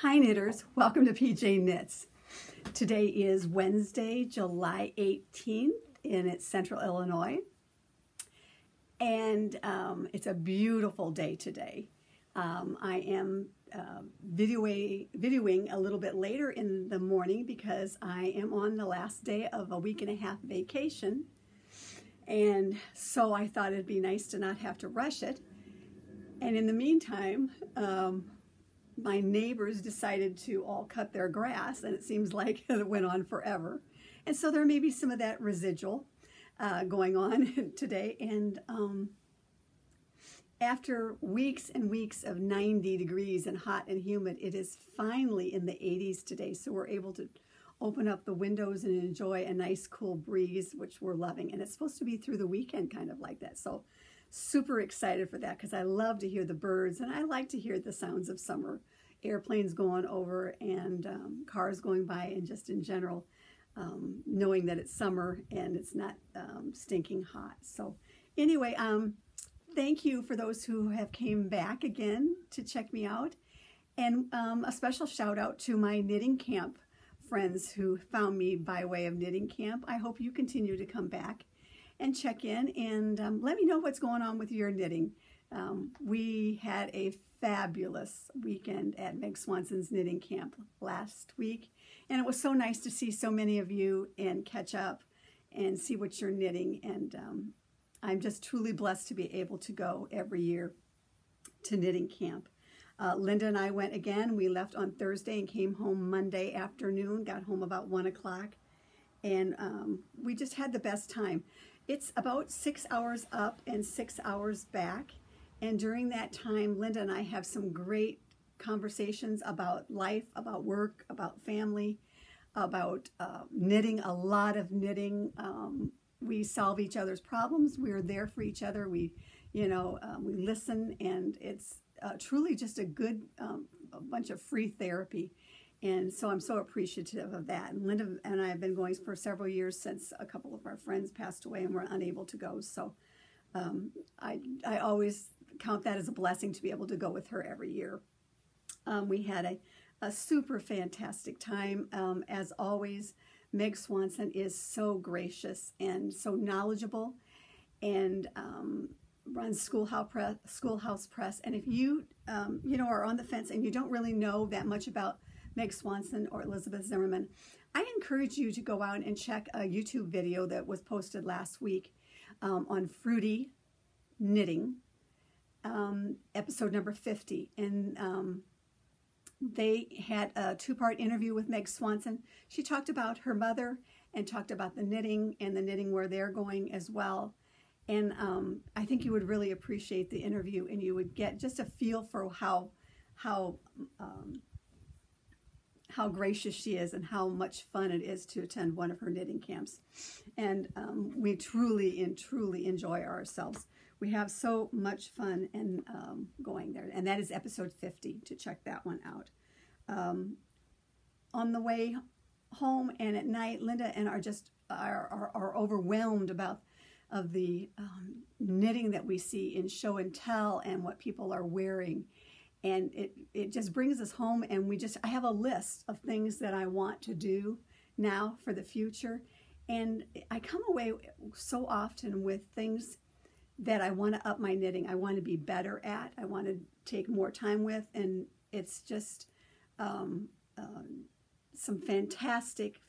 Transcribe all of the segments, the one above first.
Hi knitters, welcome to PJ Knits. Today is Wednesday, July 18th, and it's Central Illinois. And it's a beautiful day today. I am videoing a little bit later in the morning because I am on the last day of a week and a half vacation. And so I thought it'd be nice to not have to rush it. And in the meantime, my neighbors decided to all cut their grass, and it seems like it went on forever. And so there may be some of that residual going on today. And after weeks and weeks of 90 degrees and hot and humid, it is finally in the 80s today. So we're able to open up the windows and enjoy a nice cool breeze, which we're loving. And it's supposed to be through the weekend kind of like that. So super excited for that because I love to hear the birds, and I like to hear the sounds of summer, airplanes going over and cars going by, and just in general knowing that it's summer and it's not stinking hot. So anyway, thank you for those who have came back again to check me out, and a special shout out to my knitting camp friends who found me by way of knitting camp. I hope you continue to come back and check in and let me know what's going on with your knitting. We had a fabulous weekend at Meg Swanson's knitting camp last week, and it was so nice to see so many of you and catch up and see what you're knitting. And I'm just truly blessed to be able to go every year to knitting camp. Linda and I went again. We left on Thursday and came home Monday afternoon, got home about 1 o'clock, and we just had the best time. It's about 6 hours up and 6 hours back. And during that time, Linda and I have some great conversations about life, about work, about family, about knitting, a lot of knitting. We solve each other's problems. We're there for each other. We listen, and it's truly just a good a bunch of free therapy. And so I'm so appreciative of that. And Linda and I have been going for several years since a couple of our friends passed away and were unable to go. So I always count that as a blessing to be able to go with her every year. We had a super fantastic time. As always, Meg Swanson is so gracious and so knowledgeable, and runs Schoolhouse Press. And if you are on the fence and you don't really know that much about Meg Swanson or Elizabeth Zimmerman, I encourage you to go out and check a YouTube video that was posted last week on Fruity Knitting, episode number 50. And they had a two-part interview with Meg Swanson. She talked about her mother and talked about the knitting and the knitting where they're going as well. And I think you would really appreciate the interview, and you would get just a feel for how gracious she is and how much fun it is to attend one of her knitting camps. And we truly enjoy ourselves. We have so much fun and going there. And that is episode 50, to check that one out. On the way home and at night, Linda and are overwhelmed about the knitting that we see in show and tell and what people are wearing. And it just brings us home, and I have a list of things that I want to do now for the future. And I come away so often with things that I want to up my knitting. I want to be better at, I want to take more time with, and it's just some fantastic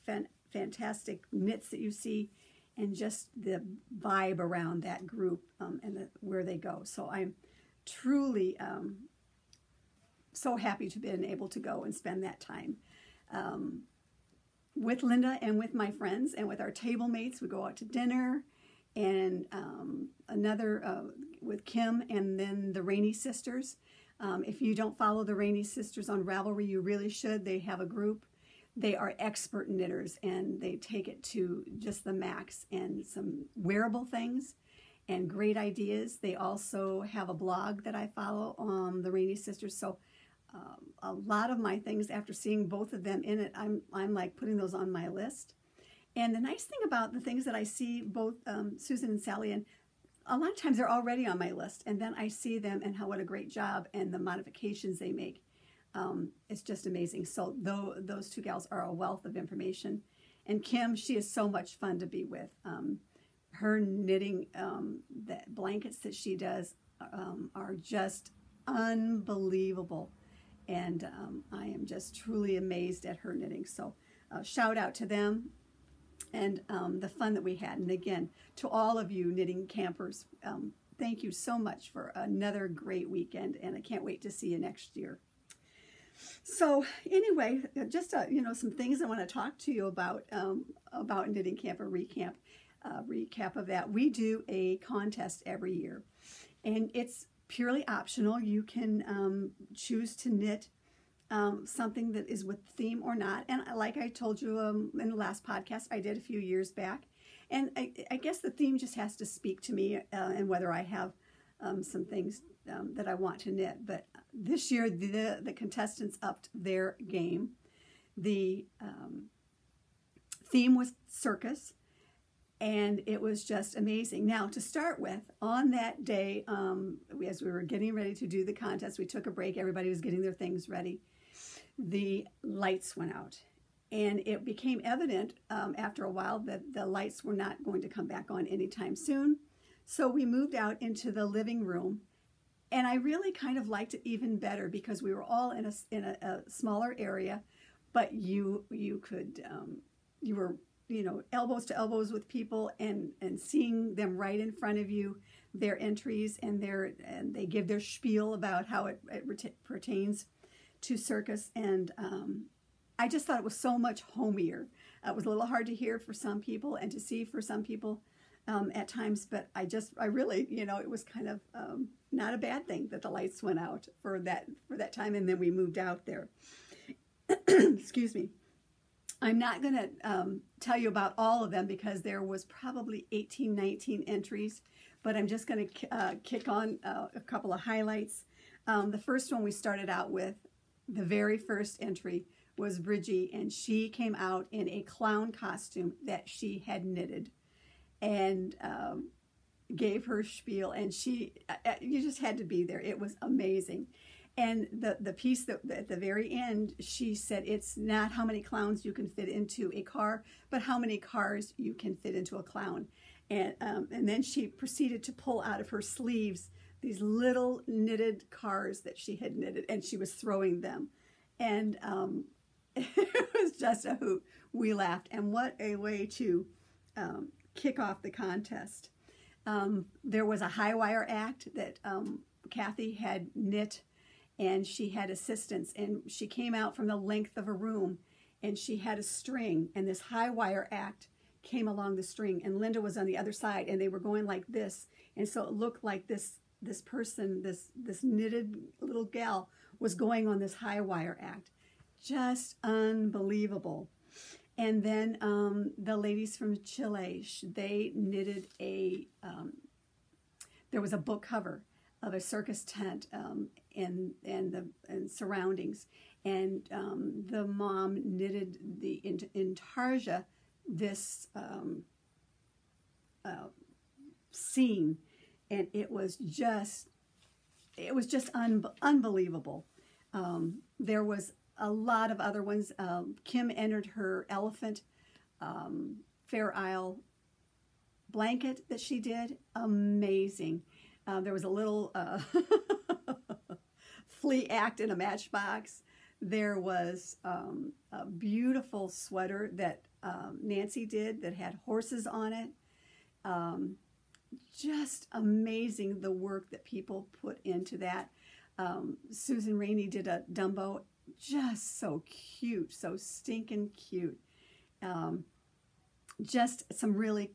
knits that you see, and just the vibe around that group and where they go. So I'm truly so happy to be able to go and spend that time with Linda and with my friends and with our table mates. We go out to dinner, and another with Kim, and then the Rainey Sisters. If you don't follow the Rainey Sisters on Ravelry, you really should. They have a group. They are expert knitters, and they take it to just the max, and some wearable things and great ideas. They also have a blog that I follow on the Rainey Sisters. So a lot of my things, after seeing both of them in it, I'm like putting those on my list. And the nice thing about the things that I see, both Susan and Sally, and a lot of times they're already on my list, and then I see them and what a great job and the modifications they make. It's just amazing. So those two gals are a wealth of information. And Kim, she is so much fun to be with. Her knitting, the blankets that she does are just unbelievable. And I am just truly amazed at her knitting. So shout out to them and the fun that we had. And again, to all of you knitting campers, thank you so much for another great weekend. And I can't wait to see you next year. So anyway, just some things I want to talk to you about Knitting Camp, recap of that. We do a contest every year, and it's purely optional. You can choose to knit something that is with theme or not. And like I told you in the last podcast I did a few years back, and I guess the theme just has to speak to me and whether I have some things that I want to knit. But this year the contestants upped their game. The theme was circus, and it was just amazing. Now, to start with, on that day, as we were getting ready to do the contest, we took a break. Everybody was getting their things ready. The lights went out, and it became evident after a while that the lights were not going to come back on anytime soon. So we moved out into the living room, and I really kind of liked it even better because we were all in a smaller area, but you were elbows to elbows with people and seeing them right in front of you, their entries and they give their spiel about how it pertains to circus. And I just thought it was so much homier. It was a little hard to hear for some people and to see for some people at times, but I really, it was kind of not a bad thing that the lights went out for that time, and then we moved out there. Excuse me. I'm not going to tell you about all of them because there was probably 18, 19 entries, but I'm just going to kick on a couple of highlights. The first one we started out with, the very first entry was Bridgie, and she came out in a clown costume that she had knitted and gave her spiel, and you just had to be there. It was amazing. And the piece that at the very end, she said, it's not how many clowns you can fit into a car, but how many cars you can fit into a clown. And then she proceeded to pull out of her sleeves these little knitted cars that she had knitted, and she was throwing them. And it was just a hoot. We laughed. And what a way to kick off the contest. There was a high wire act that Kathy had knit, and she had assistance, and she came out from the length of a room, and she had a string, and this high wire act came along the string, and Linda was on the other side, and they were going like this, and so it looked like this person, this knitted little gal, was going on this high wire act. Just unbelievable. And then the ladies from Chile, they knitted there was a book cover of a circus tent and surroundings, and the mom knitted in Tarja this scene, and it was just unbelievable. There was a lot of other ones. Kim entered her elephant Fair Isle blanket that she did. Amazing. There was a little flea act in a matchbox. There was a beautiful sweater that Nancy did that had horses on it. Just amazing the work that people put into that. Susan Rainey did a Dumbo. Just so cute, so stinking cute. Just some really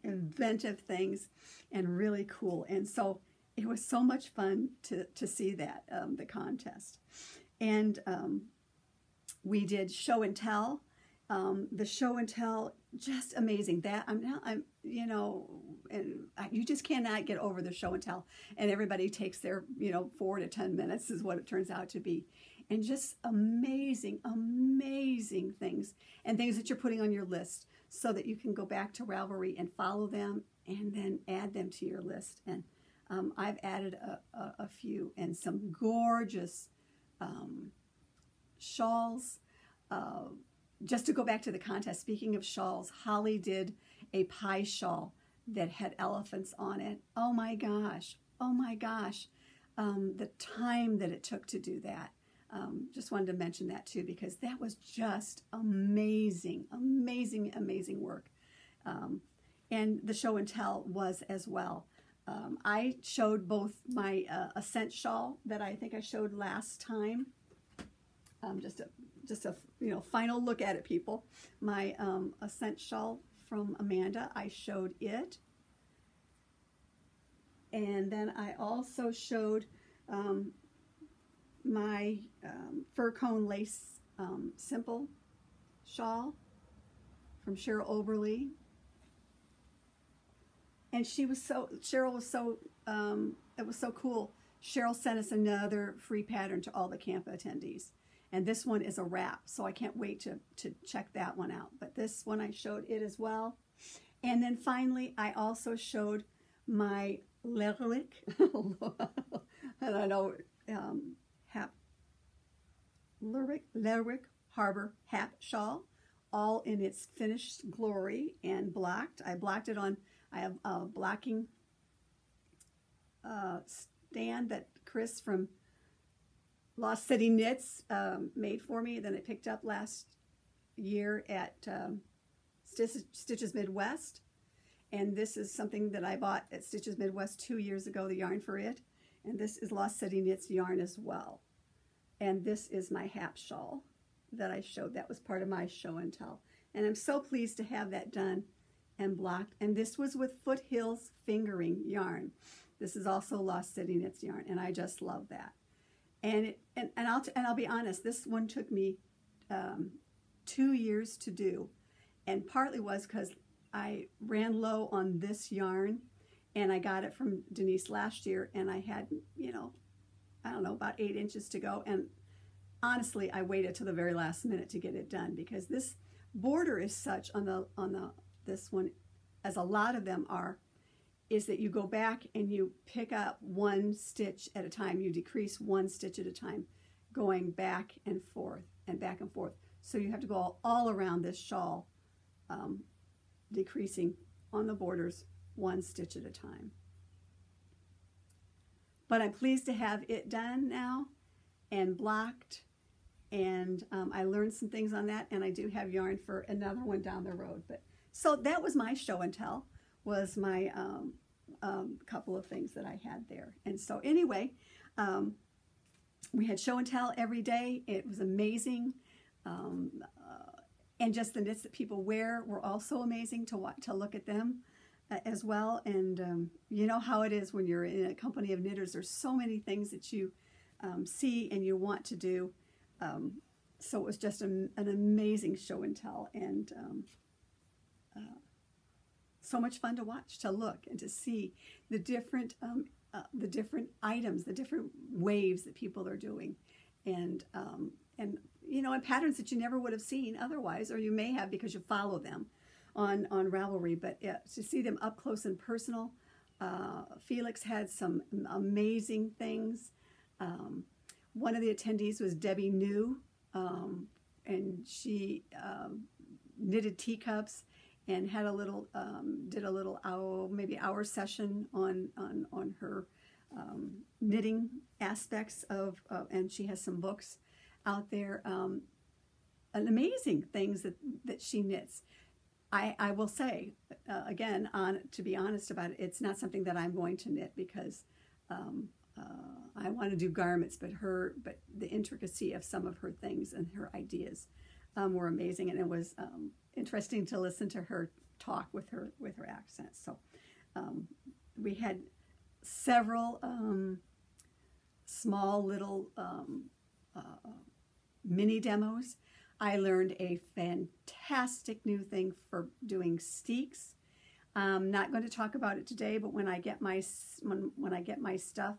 inventive things and really cool. And so it was so much fun to see that, the contest. And we did show and tell. The show and tell, just amazing. That and you just cannot get over the show and tell. And everybody takes their 4 to 10 minutes is what it turns out to be. And just amazing, amazing things, and things that you're putting on your list so that you can go back to Ravelry and follow them and then add them to your list. And I've added a few, and some gorgeous shawls. Just to go back to the contest, speaking of shawls, Holly did a pie shawl that had elephants on it. Oh my gosh. Oh my gosh. The time that it took to do that. Just wanted to mention that too, because that was just amazing, amazing, amazing work. And the show and tell was as well. I showed both my Ascent shawl that I think I showed last time. Just a final look at it, people. My Ascent shawl from Amanda, I showed it. And then I also showed my fur cone lace simple shawl from Cheryl Oberly. And Cheryl was so, it was so cool. Cheryl sent us another free pattern to all the camp attendees. And this one is a wrap, so I can't wait to check that one out. But this one I showed it as well. And then finally, I also showed my Lerwick, and I know, Lerwick Harbor Hap shawl, all in its finished glory and blocked. I blocked it on, I have a blocking stand that Chris from Lost City Knits made for me. Then I picked up last year at Stitches Midwest. And this is something that I bought at Stitches Midwest 2 years ago, the yarn for it. And this is Lost City Knits yarn as well. And this is my Hap shawl that I showed. That was part of my show and tell. And I'm so pleased to have that done and blocked. And this was with Foothills Fingering yarn. This is also Lost City Knits yarn, and I just love that. And I'll be honest, this one took me 2 years to do, and partly was because I ran low on this yarn, and I got it from Denise last year, and I had, I don't know, about 8 inches to go. And honestly, I waited till the very last minute to get it done, because this border is such on this one, as a lot of them are, is that you go back and you pick up one stitch at a time. You decrease one stitch at a time, going back and forth and back and forth. So you have to go all around this shawl, decreasing on the borders one stitch at a time. But I'm pleased to have it done now and blocked, and I learned some things on that, and I do have yarn for another one down the road. But so that was my show and tell, was my couple of things that I had there. And so anyway, we had show and tell every day. It was amazing. And just the knits that people wear were also amazing to look at them as well. And you know how it is when you're in a company of knitters. There's so many things that you see and you want to do. So it was just an amazing show and tell, and so much fun to watch, to look, and to see the different items, the different waves that people are doing, and and patterns that you never would have seen otherwise, or you may have because you follow them on Ravelry. But to see them up close and personal, Felix had some amazing things. One of the attendees was Debbie New, and she knitted teacups and had a little, did a little maybe hour session on her knitting aspects of, and she has some books out there, and amazing things that she knits. I will say, again, to be honest about it, it's not something that I'm going to knit, because I want to do garments, but the intricacy of some of her things and her ideas were amazing, and it was interesting to listen to her talk with her accent. So we had several small little mini demos. I learned a fantastic new thing for doing steeks. I'm not going to talk about it today, but when I get my stuff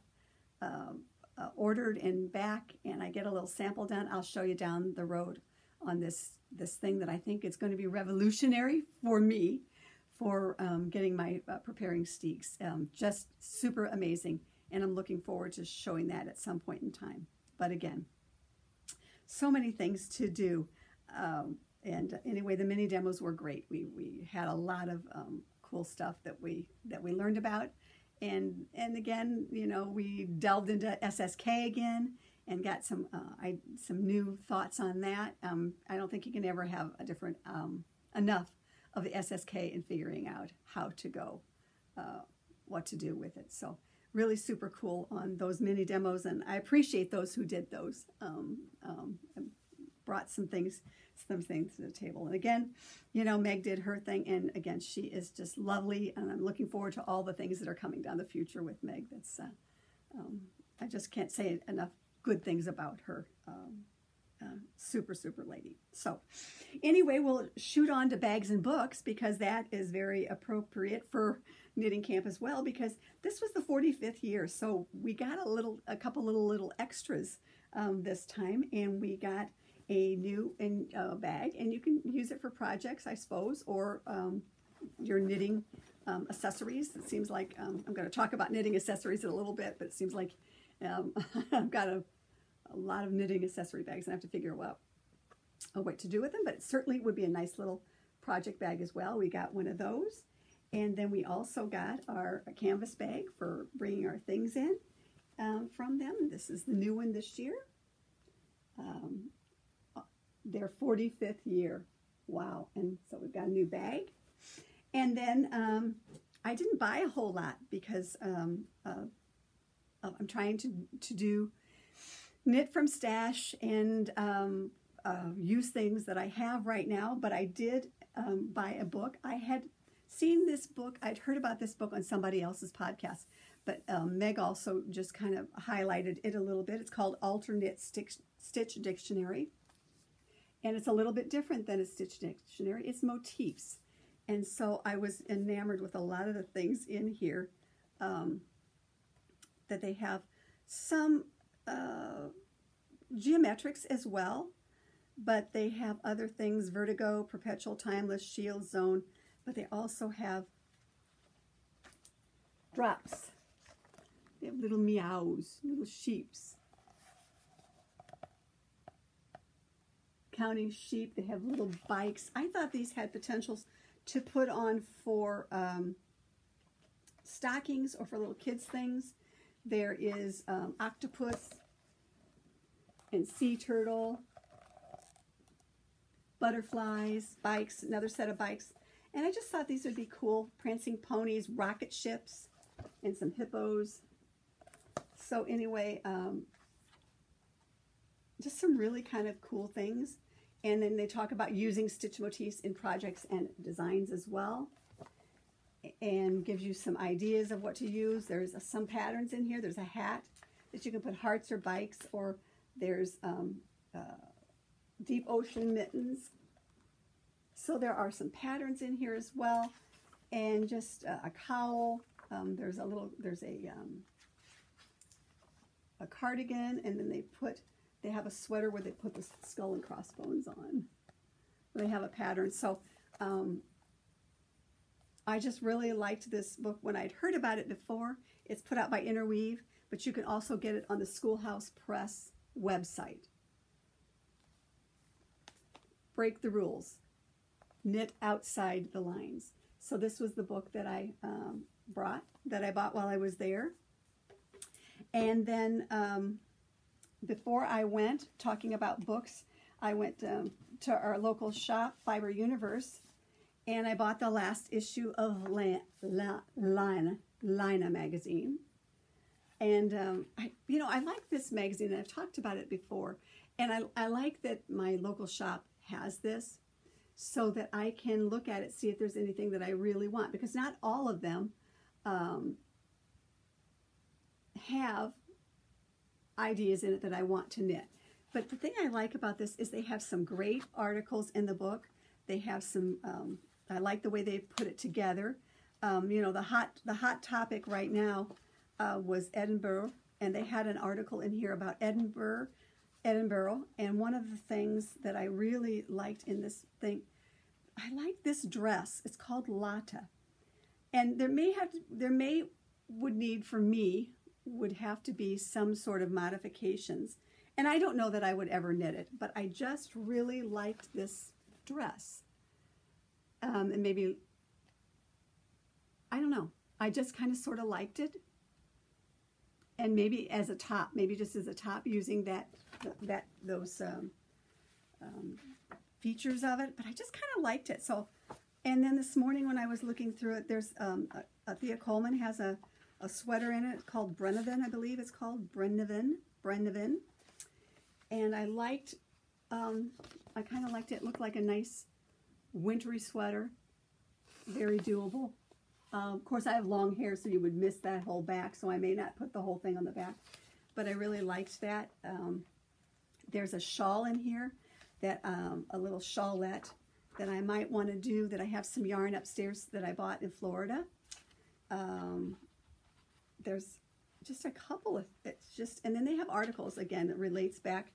ordered and back, and I get a little sample done, I'll show you down the road on this thing that I think is going to be revolutionary for me for getting my preparing steeks. Just super amazing, and I'm looking forward to showing that at some point in time. But again, so many things to do. And anyway, the mini demos were great. We had a lot of cool stuff that we learned about. And again, you know, we delved into SSK again and got some new thoughts on that. I don't think you can ever have a different enough of the SSK in figuring out how to go, what to do with it. So really super cool on those mini demos, and I appreciate those who did those. And brought some things to the table. And again, you know, Meg did her thing, and again, she is just lovely, and I'm looking forward to all the things that are coming down the future with Meg. That's I just can't say enough good things about her. Super lady. So anyway, we'll shoot on to bags and books, because that is very appropriate for Knitting Camp as well, because this was the 45th year. So we got a couple little extras this time, and we got a new bag, and you can use it for projects, I suppose, or your knitting accessories. It seems like I'm going to talk about knitting accessories in a little bit, but it seems like I've got a lot of knitting accessory bags, and I have to figure out what to do with them, but it certainly would be a nice little project bag as well. We got one of those, and then we also got our canvas bag for bringing our things in from them. This is the new one this year. Their 45th year. Wow. And so we've got a new bag. And then I didn't buy a whole lot, because I'm trying to do knit from stash and use things that I have right now. But I did buy a book. I had seen this book. I'd heard about this book on somebody else's podcast, but Meg also just kind of highlighted it a little bit. It's called Alternate Stitch Dictionary. And it's a little bit different than a stitch dictionary. It's motifs. And so I was enamored with a lot of the things in here, that they have some geometrics as well, but they have other things: Vertigo, Perpetual, Timeless, Shield, Zone, but they also have drops. They have little meows, little sheeps. Counting sheep. They have little bikes. I thought these had potentials to put on for stockings or for little kids things. There is octopus and sea turtle, butterflies, bikes, another set of bikes. And I just thought these would be cool. Prancing ponies, rocket ships, and some hippos. So anyway, just some really kind of cool things. And then they talk about using stitch motifs in projects and designs as well, and gives you some ideas of what to use. There's some patterns in here. There's a hat that you can put hearts or bikes, or there's deep ocean mittens. So there are some patterns in here as well, and just a cowl. There's a cardigan, and then they have a sweater where they put the skull and crossbones on. They have a pattern. So I just really liked this book when I'd heard about it before. It's put out by Interweave, but you can also get it on the Schoolhouse Press website. Break the Rules. Knit Outside the Lines. So this was the book that I bought while I was there. And then before I went, talking about books, I went to our local shop, Fiber Universe, and I bought the last issue of Lina magazine. And I like this magazine, and I've talked about it before. And I like that my local shop has this, so that I can look at it, see if there's anything that I really want, because not all of them have ideas in it that I want to knit. But the thing I like about this is they have some great articles in the book. They have some, I like the way they put it together. The hot topic right now was Edinburgh, and they had an article in here about Edinburgh. And one of the things that I really liked in this thing, I like this dress. It's called Lotta. And would have to be some sort of modifications. And I don't know that I would ever knit it, but I just really liked this dress. And maybe, I don't know, I just kind of sort of liked it. And maybe as a top, maybe just as a top, using those features of it, but I just kind of liked it. So, and then this morning when I was looking through it, there's Thea Coleman has a sweater in it called Brennivin, I believe it's called Brennivin. And I liked, I kind of liked it. It looked like a nice wintry sweater, very doable. Of course, I have long hair, so you would miss that whole back, so I may not put the whole thing on the back, but I really liked that. There's a shawl in here, that a little shawlette that I might want to do, that I have some yarn upstairs that I bought in Florida. There's just a couple of, it's just, and then they have articles, again, that relates back.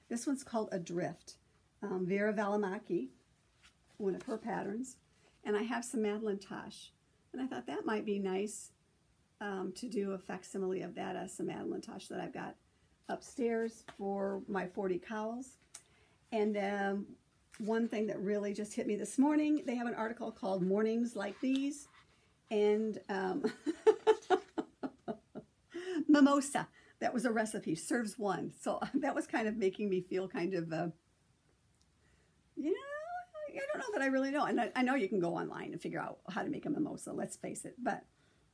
This one's called Adrift, Vera Valimaki, one of her patterns, and I have some Madeline Tosh. And I thought that might be nice to do a facsimile of that, some Madeline Tosh that I've got upstairs for my 40 cowls. And one thing that really just hit me this morning, they have an article called Mornings Like These, and mimosa. That was a recipe, serves one. So that was kind of making me feel kind of, I don't know that I really know. And I know you can go online and figure out how to make a mimosa, let's face it. But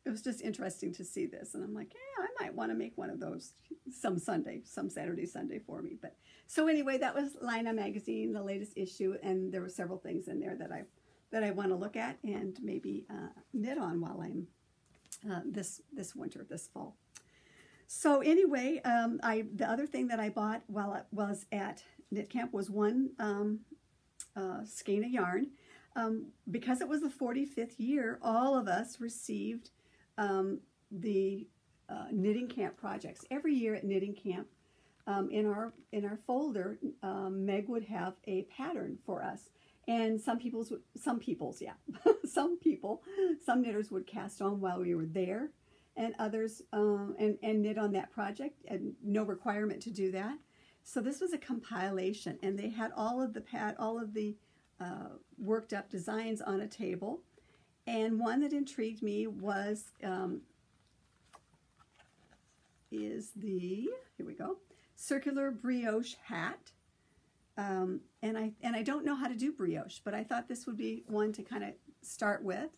it was just interesting to see this. And I'm like, yeah, I might want to make one of those some Saturday, Sunday for me. But so anyway, that was Lina Magazine, the latest issue. And there were several things in there that I want to look at and maybe knit on while I'm this winter, this fall. So anyway, the other thing that I bought while I was at Knit Camp was one skein of yarn. Because it was the 45th year, all of us received the Knitting Camp projects. Every year at Knitting Camp, in our folder, Meg would have a pattern for us. And some knitters would cast on while we were there, and others and knit on that project, and no requirement to do that. So this was a compilation, and they had all of the worked up designs on a table. And one that intrigued me was here we go, circular brioche hat. And I don't know how to do brioche, but I thought this would be one to kind of start with.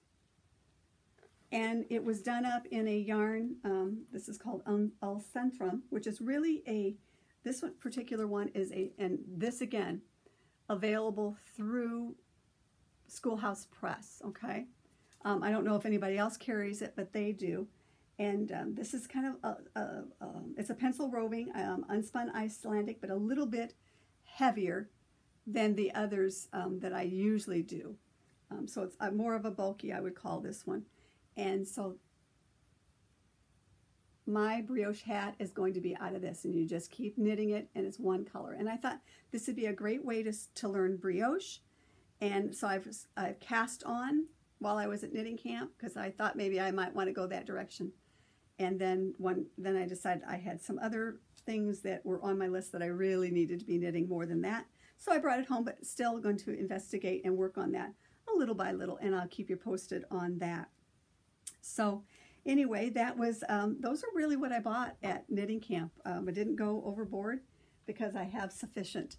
And it was done up in a yarn, this is called Al Centrum, which is really this one particular one is and this again, available through Schoolhouse Press, okay? I don't know if anybody else carries it, but they do. And this is kind of, it's a pencil roving, unspun Icelandic, but a little bit heavier than the others that I usually do. So it's more of a bulky, I would call this one. And so my brioche hat is going to be out of this, and you just keep knitting it, and it's one color. And I thought this would be a great way to learn brioche. And so I've cast on while I was at Knitting Camp, because I thought maybe I might want to go that direction. And then I decided I had some other things that were on my list that I really needed to be knitting more than that. So I brought it home, but still going to investigate and work on that a little by little, and I'll keep you posted on that. So anyway, that was, those are really what I bought at Knitting Camp. I didn't go overboard because I have sufficient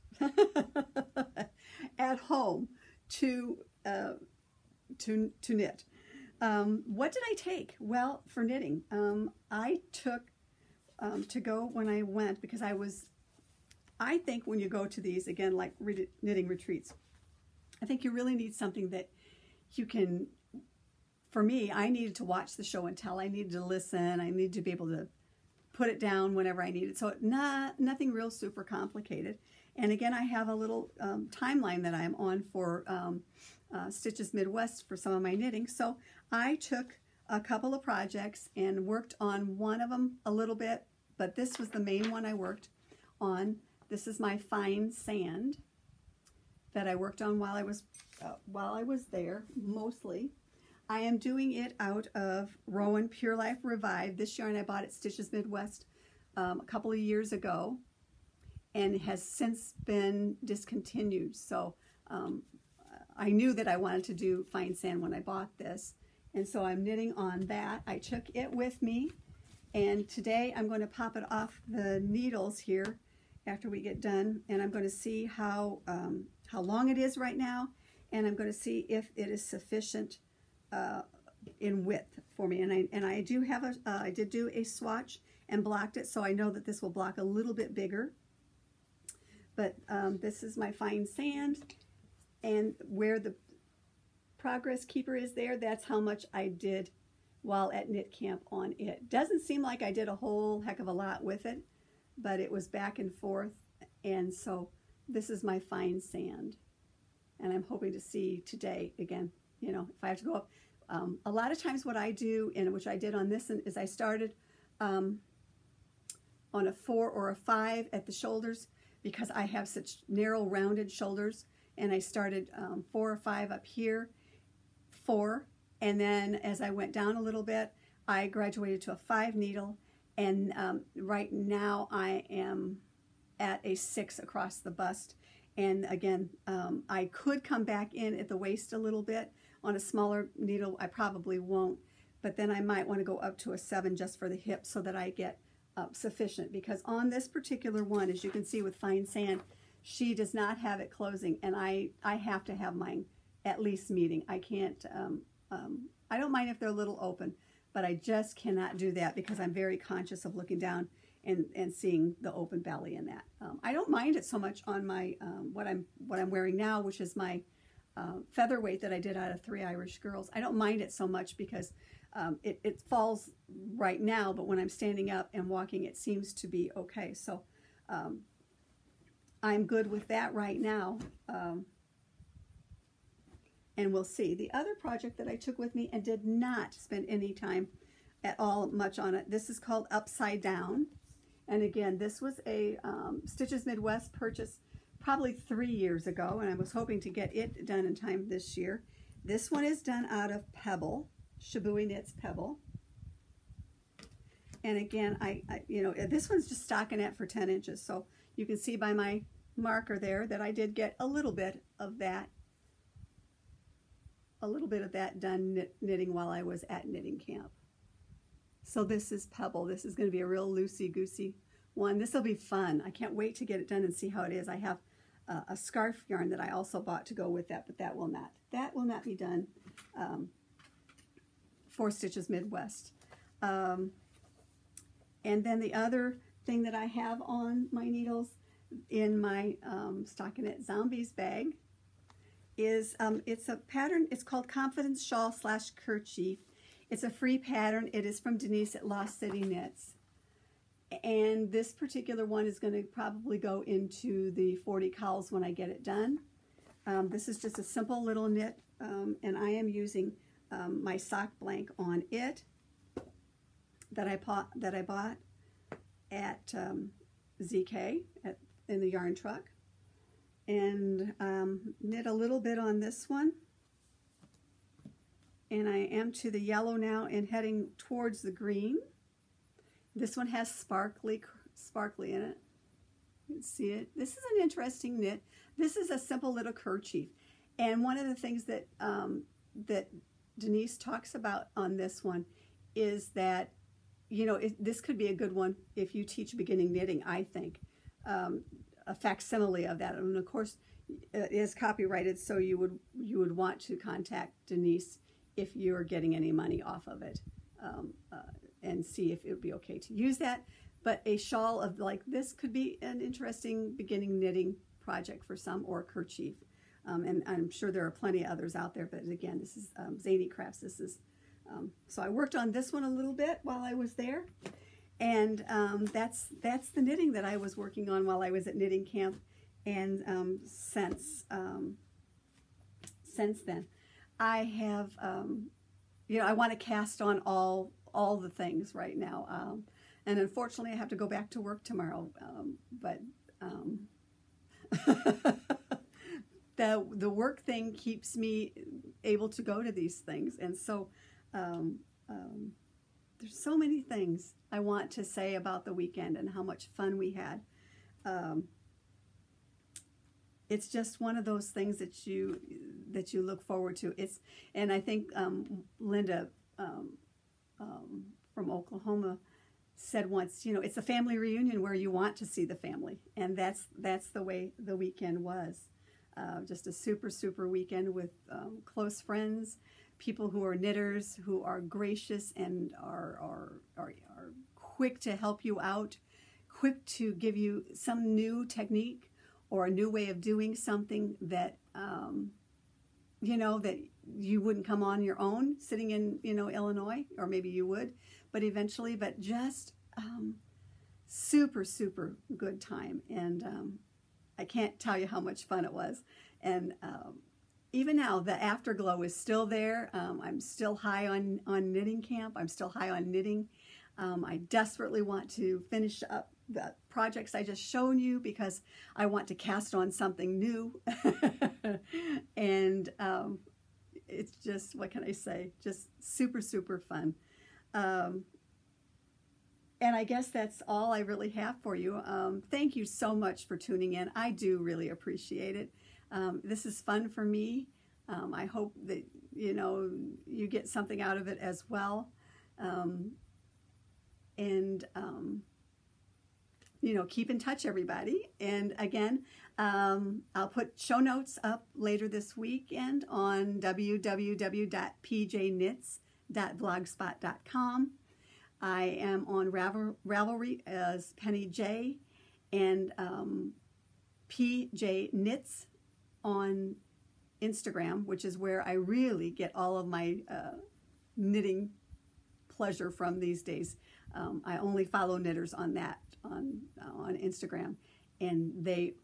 at home to knit. What did I take? Well, for knitting, I took to go when I went, because I think when you go to these, again, like knitting retreats, I think you really need something that you can, for me, I needed to watch the show and tell. I needed to listen. I needed to be able to put it down whenever I needed. So nothing real super complicated. And again, I have a little timeline that I'm on for Stitches Midwest for some of my knitting. So I took a couple of projects and worked on one of them a little bit, but this was the main one I worked on. This is my fine sand that I worked on while I was there, mostly. I am doing it out of Rowan Pure Life Revive. This yarn I bought at Stitches Midwest a couple of years ago. and has since been discontinued. So I knew that I wanted to do fine sand when I bought this, and so I'm knitting on that. I took it with me, and today I'm going to pop it off the needles here after we get done, and I'm going to see how long it is right now, and I'm going to see if it is sufficient in width for me. And I do have I did do a swatch and blocked it, so I know that this will block a little bit bigger. But this is my fine sand, and where the progress keeper is there, that's how much I did while at knit camp on it. Doesn't seem like I did a whole heck of a lot with it, but it was back and forth, and so this is my fine sand. And I'm hoping to see today, again, you know, if I have to go up. A lot of times what I do, and which I did on this, is I started on a 4 or a 5 at the shoulders, because I have such narrow rounded shoulders, and I started 4 or 5 up here, 4, and then as I went down a little bit, I graduated to a 5 needle, and right now I am at a 6 across the bust. And again, I could come back in at the waist a little bit on a smaller needle. I probably won't, but then I might want to go up to a 7 just for the hips so that I get sufficient, because on this particular one, as you can see with fine sand, she does not have it closing, and I have to have mine at least meeting. I can't, I don't mind if they're a little open, but I just cannot do that because I'm very conscious of looking down and seeing the open belly in that. I don't mind it so much on my, what I'm wearing now, which is my featherweight that I did out of 3 Irish Girls. I don't mind it so much because it falls right now, but when I'm standing up and walking, it seems to be okay. So I'm good with that right now. And we'll see. The other project that I took with me and did not spend any time at all much on it, this is called Upside Down. And again, this was a Stitches Midwest purchase probably 3 years ago, and I was hoping to get it done in time this year. This one is done out of Pebble, Shabui Knits Pebble. And again, I you know, this one's just stockinette for 10 inches, so you can see by my marker there that I did get a little bit of that done knitting while I was at knitting camp. So this is Pebble. This is going to be a real loosey-goosey one. This will be fun. I can't wait to get it done and see how it is. I have a scarf yarn that I also bought to go with that, but that will not be done for Stitches Midwest. And then the other thing that I have on my needles in my stockinette Zombies bag is it's a pattern. It's called Confidence Shawl / Kerchief. It's a free pattern. It is from Denise at Lost City Knits. And this particular one is going to probably go into the 40 cowls when I get it done. This is just a simple little knit, and I am using my sock blank on it that I bought at ZK in the yarn truck. And knit a little bit on this one. And I am to the yellow now and heading towards the green. This one has sparkly in it. You can see it. This is an interesting knit. This is a simple little kerchief. And one of the things that that Denise talks about on this one is that, you know, this could be a good one if you teach beginning knitting, I think. A facsimile of that. And of course, it is copyrighted, so you would want to contact Denise if you're getting any money off of it, and see if it would be okay to use that. But a shawl of like this could be an interesting beginning knitting project for some, or a kerchief. And I'm sure there are plenty of others out there, but again, this is Zany Crafts. This is, so I worked on this one a little bit while I was there. And that's the knitting that I was working on while I was at knitting camp, and since then. I have, you know, I want to cast on all the things right now, and unfortunately I have to go back to work tomorrow, but the work thing keeps me able to go to these things, and so there's so many things I want to say about the weekend and how much fun we had. it's just one of those things that you look forward to. And I think Linda from Oklahoma said once, you know, it's a family reunion where you want to see the family, and that's the way the weekend was. Just a super weekend with close friends, people who are knitters, who are gracious and are quick to help you out, quick to give you some new technique or a new way of doing something that you know, that you wouldn't come on your own sitting in, you know, Illinois, or maybe you would, but eventually. But just super good time, and I can't tell you how much fun it was. And even now, the afterglow is still there. I'm still high on knitting camp. I'm still high on knitting. I desperately want to finish up the projects I just shown you, because I want to cast on something new. And it's just, what can I say? Just super fun. And I guess that's all I really have for you. Thank you so much for tuning in. I do really appreciate it. This is fun for me. I hope that, you know, you get something out of it as well. You know, keep in touch, everybody. And again, I'll put show notes up later this weekend on www.pjknits.blogspot.com. I am on Ravelry as Penny J, and PJ Knits on Instagram, which is where I really get all of my knitting pleasure from these days. I only follow knitters on that on Instagram, and they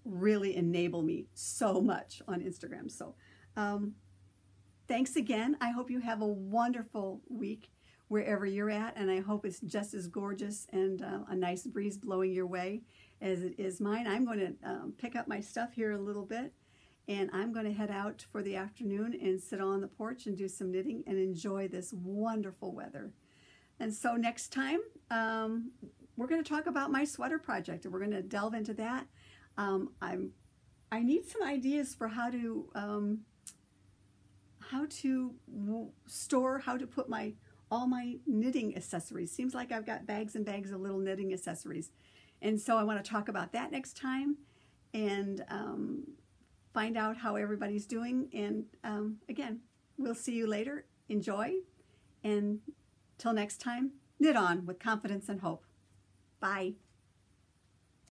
really enable me so much on Instagram. So thanks again. I hope you have a wonderful week wherever you're at, and I hope it's just as gorgeous and a nice breeze blowing your way as it is mine. I'm going to pick up my stuff here a little bit, and I'm going to head out for the afternoon and sit on the porch and do some knitting and enjoy this wonderful weather. And so next time, we're going to talk about my sweater project, and we're going to delve into that. I need some ideas for how to store, how to put all my knitting accessories. Seems like I've got bags and bags of little knitting accessories. And so I want to talk about that next time, and find out how everybody's doing. And again, we'll see you later. Enjoy, and till next time, knit on with confidence and hope. Bye.